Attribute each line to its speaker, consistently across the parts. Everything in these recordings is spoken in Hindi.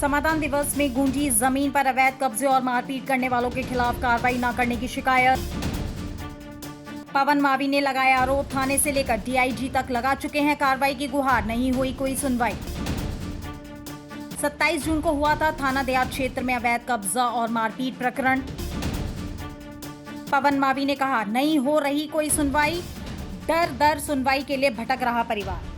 Speaker 1: समाधान दिवस में गूंजी जमीन पर अवैध कब्जे और मारपीट करने वालों के खिलाफ कार्रवाई न करने की शिकायत। पवन मावी ने लगाया आरोप, थाने से लेकर डीआईजी तक लगा चुके हैं कार्रवाई की गुहार, नहीं हुई कोई सुनवाई। 27 जून को हुआ था थाना देहात क्षेत्र में अवैध कब्जा और मारपीट प्रकरण। पवन मावी ने कहा, नहीं हो रही कोई सुनवाई, दर दर सुनवाई के लिए भटक रहा परिवार।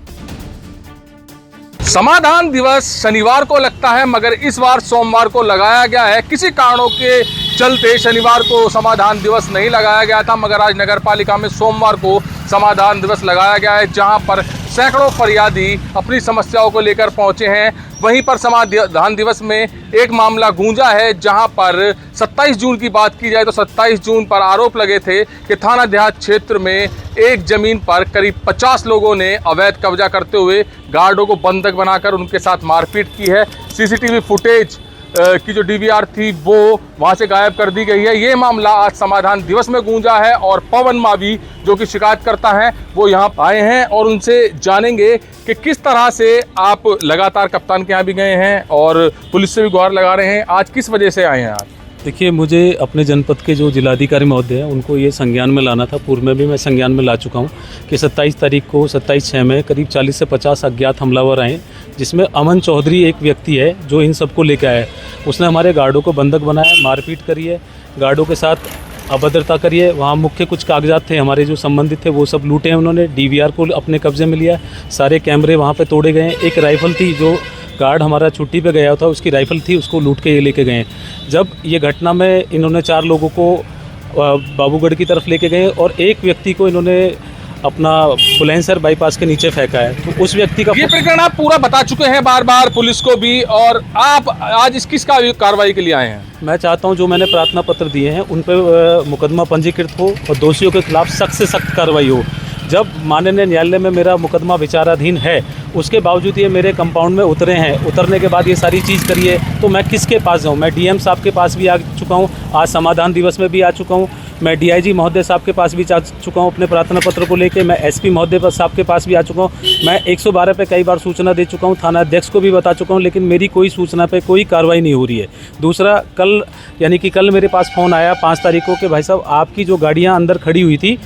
Speaker 2: समाधान दिवस शनिवार को लगता है, मगर इस बार सोमवार को लगाया गया है। किसी कारणों के चलते शनिवार को समाधान दिवस नहीं लगाया गया था, मगर आज नगर पालिका में सोमवार को समाधान दिवस लगाया गया है, जहां पर सैकड़ों फरियादी अपनी समस्याओं को लेकर पहुंचे हैं। वहीं पर समाधान दिवस में एक मामला गूंजा है, जहां पर 27 जून की बात की जाए तो 27 जून पर आरोप लगे थे कि थाना देहात क्षेत्र में एक जमीन पर करीब 50 लोगों ने अवैध कब्जा करते हुए गार्डों को बंधक बनाकर उनके साथ मारपीट की है। सीसीटीवी फुटेज की जो डीवीआर थी वो वहां से गायब कर दी गई है। ये मामला आज समाधान दिवस में गूंजा है और पवन मावी जो कि शिकायतकर्ता हैं वो यहाँ आए हैं और उनसे जानेंगे कि किस तरह से आप लगातार कप्तान के यहाँ भी गए हैं और पुलिस से भी गुहार लगा रहे हैं। आज किस वजह से आए हैं आप?
Speaker 3: देखिए, मुझे अपने जनपद के जो जिलाधिकारी महोदय हैं उनको ये संज्ञान में लाना था। पूर्व में भी मैं संज्ञान में ला चुका हूँ कि 27 तारीख को 27/6 में करीब 40 से 50 अज्ञात हमलावर आए, जिसमें अमन चौधरी एक व्यक्ति है जो इन सबको लेकर आया है। उसने हमारे गार्डों को बंधक बनाया, मारपीट करी है, गार्डों के साथ अभद्रता करी है। वहाँ मुख्य कुछ कागजात थे हमारे जो संबंधित थे वो सब लूटे हैं उन्होंने। डीवीआर को अपने कब्जे में लिया, सारे कैमरे वहाँ पे तोड़े गए। एक राइफ़ल थी, जो गार्ड हमारा छुट्टी पे गया था उसकी राइफ़ल थी, उसको लूट के ये लेके गए। जब ये घटना में इन्होंने 4 लोगों को बाबूगढ़ की तरफ लेके गए और एक व्यक्ति को इन्होंने अपना बुलंदशहर बाईपास के नीचे फेंका है। तो उस व्यक्ति का
Speaker 2: ये प्रकरण आप पूरा बता चुके हैं बार बार पुलिस को भी, और आप आज किस कार्रवाई के लिए आए हैं?
Speaker 3: मैं चाहता हूं जो मैंने प्रार्थना पत्र दिए हैं उन पर मुकदमा पंजीकृत हो और दोषियों के खिलाफ सख्त से सख्त कार्रवाई हो। जब माननीय न्यायालय में मेरा मुकदमा विचाराधीन है, उसके बावजूद ये मेरे कंपाउंड में उतरे हैं, उतरने के बाद ये सारी चीज़ करिए, तो मैं किसके पास जाऊँ? मैं डीएम साहब के पास भी आ चुका हूँ, आज समाधान दिवस में भी आ चुका हूँ, मैं डीआईजी महोदय साहब के पास भी जा चुका हूँ अपने प्रार्थना पत्र को लेके, मैं एसपी महोदय साहब के पास भी आ चुका हूँ, मैं 112 पे कई बार सूचना दे चुका हूँ, थाना अध्यक्ष को भी बता चुका हूँ, लेकिन मेरी कोई सूचना पे कोई कार्रवाई नहीं हो रही है। दूसरा, कल यानी कि कल मेरे पास फ़ोन आया 5 तारीख को कि भाई साहब आपकी जो गाड़ियाँ अंदर खड़ी हुई थी,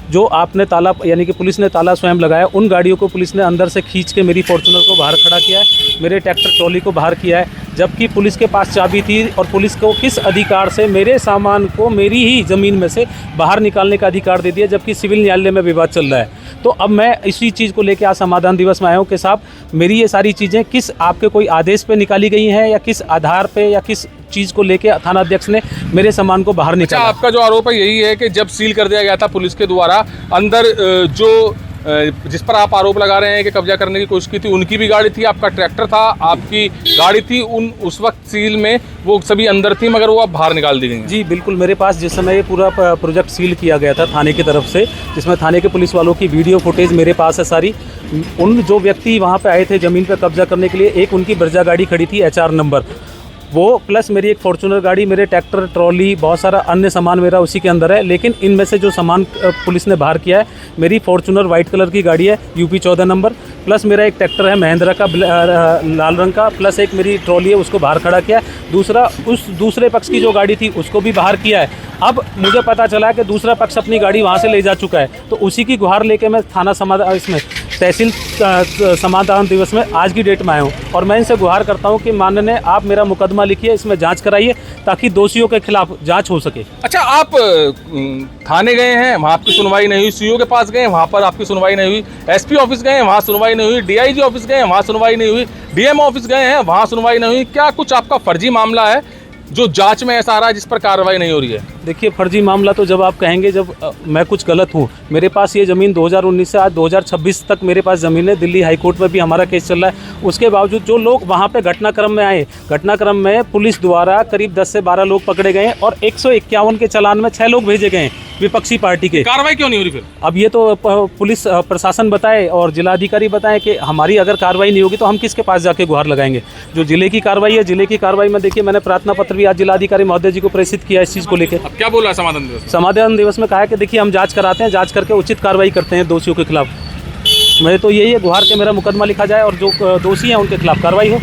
Speaker 3: जो आपने ताला यानी कि पुलिस ने ताला स्वयं लगाया, उन गाड़ियों को पुलिस ने अंदर से खींच के मेरी फॉर्च्यूनर को बाहर खड़ा किया है, मेरे ट्रैक्टर ट्रॉली को बाहर किया है, जबकि पुलिस के पास चाबी थी। और पुलिस को किस अधिकार से मेरे सामान को मेरी ही ज़मीन में से बाहर निकालने का अधिकार दे दिया, जबकि सिविल न्यायालय में विवाद चल रहा है। तो अब मैं इसी चीज़ को लेकर आज समाधान दिवस में आया हूँ कि साहब मेरी ये सारी चीज़ें किस आपके कोई आदेश पे निकाली गई हैं या किस आधार पे या किस चीज़ को लेके थाना अध्यक्ष ने मेरे सामान को बाहर निकाला।
Speaker 2: आपका जो आरोप है यही है कि जब सील कर दिया गया था पुलिस के द्वारा, अंदर जो जिस पर आप आरोप लगा रहे हैं कि कब्जा करने की कोशिश की थी, उनकी भी गाड़ी थी, आपका ट्रैक्टर था, आपकी गाड़ी थी, उस वक्त सील में वो सभी अंदर थी, मगर वो अब बाहर निकाल दी गई?
Speaker 3: जी बिल्कुल, मेरे पास जिस समय ये पूरा प्रोजेक्ट सील किया गया था थाने की तरफ से, जिसमें थाने के पुलिस वालों की वीडियो फुटेज मेरे पास है सारी। उन जो व्यक्ति वहाँ पे आए थे ज़मीन पे कब्जा करने के लिए, एक उनकी ब्रजा गाड़ी खड़ी थी HR नंबर, वो प्लस मेरी एक फॉर्च्यूनर गाड़ी, मेरे ट्रैक्टर ट्रॉली, बहुत सारा अन्य सामान मेरा उसी के अंदर है। लेकिन इनमें से जो सामान पुलिस ने बाहर किया है, मेरी फॉर्च्यूनर वाइट कलर की गाड़ी है UP 14 नंबर, प्लस मेरा एक ट्रैक्टर है महिंद्रा का लाल रंग का, प्लस एक मेरी ट्रॉली है उसको बाहर खड़ा किया है। दूसरा, उस दूसरे पक्ष की जो गाड़ी थी उसको भी बाहर किया है। अब मुझे पता चला है कि दूसरा पक्ष अपनी गाड़ी वहाँ से ले जा चुका है, तो उसी की गुहार लेके मैं थाना समाधान इसमें तहसील समाधान दिवस में आज की डेट में आया हूँ। और मैं इनसे गुहार करता हूँ कि माननीय आप मेरा मुकदमा लिखिए, इसमें जांच कराइए ताकि दोषियों के खिलाफ जांच हो सके।
Speaker 2: अच्छा, आप थाने गए हैं, वहाँ आपकी सुनवाई नहीं हुई, सीओ के पास गए, वहाँ पर आपकी सुनवाई नहीं हुई, एसपी ऑफिस गए, वहाँ सुनवाई नहीं हुई, डीआईजी ऑफिस गए, वहाँ सुनवाई नहीं हुई, डीएम ऑफिस गए हैं, वहाँ सुनवाई नहीं हुई, क्या कुछ आपका फर्जी मामला है जो जांच में ऐसा आ रहा है जिस पर कार्रवाई नहीं हो रही है?
Speaker 3: देखिए, फर्जी मामला तो जब आप कहेंगे जब मैं कुछ गलत हूँ। मेरे पास ये ज़मीन 2019 से आज 2026 तक मेरे पास ज़मीन है, दिल्ली हाई कोर्ट में भी हमारा केस चल रहा है। उसके बावजूद जो लोग वहाँ पे घटनाक्रम में आए, घटनाक्रम में पुलिस द्वारा करीब 10 से 12 लोग पकड़े गए और 151 के चालान में 6 लोग भेजे गए विपक्षी पार्टी के।
Speaker 2: कार्रवाई क्यों नहीं हो रही फिर?
Speaker 3: अब ये तो पुलिस प्रशासन बताए और जिलाधिकारी बताएं कि हमारी अगर कार्रवाई नहीं होगी तो हम किसके पास जाके गुहार लगाएंगे। जो जिले की कार्रवाई है, जिले की कार्रवाई में देखिए मैंने प्रार्थना पत्र भी आज जिलाधिकारी महोदय जी को प्रेषित किया इस चीज़ को लेकर।
Speaker 2: अब क्या बोला समाधान दिवस?
Speaker 3: समाधान दिवस में कहा है कि देखिए हम जांच कराते हैं, जांच करके उचित कार्रवाई करते हैं दोषियों के खिलाफ। मैं तो यही है गुहार के मेरा मुकदमा लिखा जाए और जो दोषी हैं उनके खिलाफ कार्रवाई हो।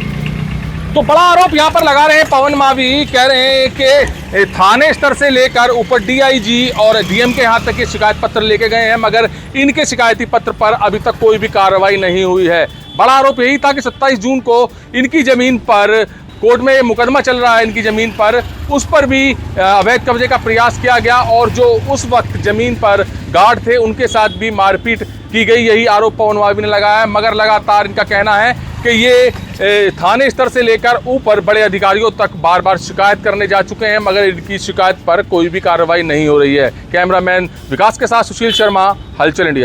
Speaker 2: तो बड़ा आरोप यहाँ पर लगा रहे हैं पवन मावी, कह रहे हैं कि थाने स्तर से लेकर ऊपर डीआईजी और डीएम के यहाँ तक ये शिकायत पत्र लेके गए हैं, मगर इनके शिकायती पत्र पर अभी तक कोई भी कार्रवाई नहीं हुई है। बड़ा आरोप यही था कि 27 जून को इनकी जमीन पर कोर्ट में मुकदमा चल रहा है, इनकी जमीन पर, उस पर भी अवैध कब्जे का प्रयास किया गया और जो उस वक्त जमीन पर गार्ड थे उनके साथ भी मारपीट की गई, यही आरोप पवन मावी ने लगाया है। मगर लगातार इनका कहना है कि ये थाने स्तर से लेकर ऊपर बड़े अधिकारियों तक बार बार शिकायत करने जा चुके हैं, मगर इनकी शिकायत पर कोई भी कार्रवाई नहीं हो रही है। कैमरामैन विकास के साथ सुशील शर्मा, हलचल इंडिया।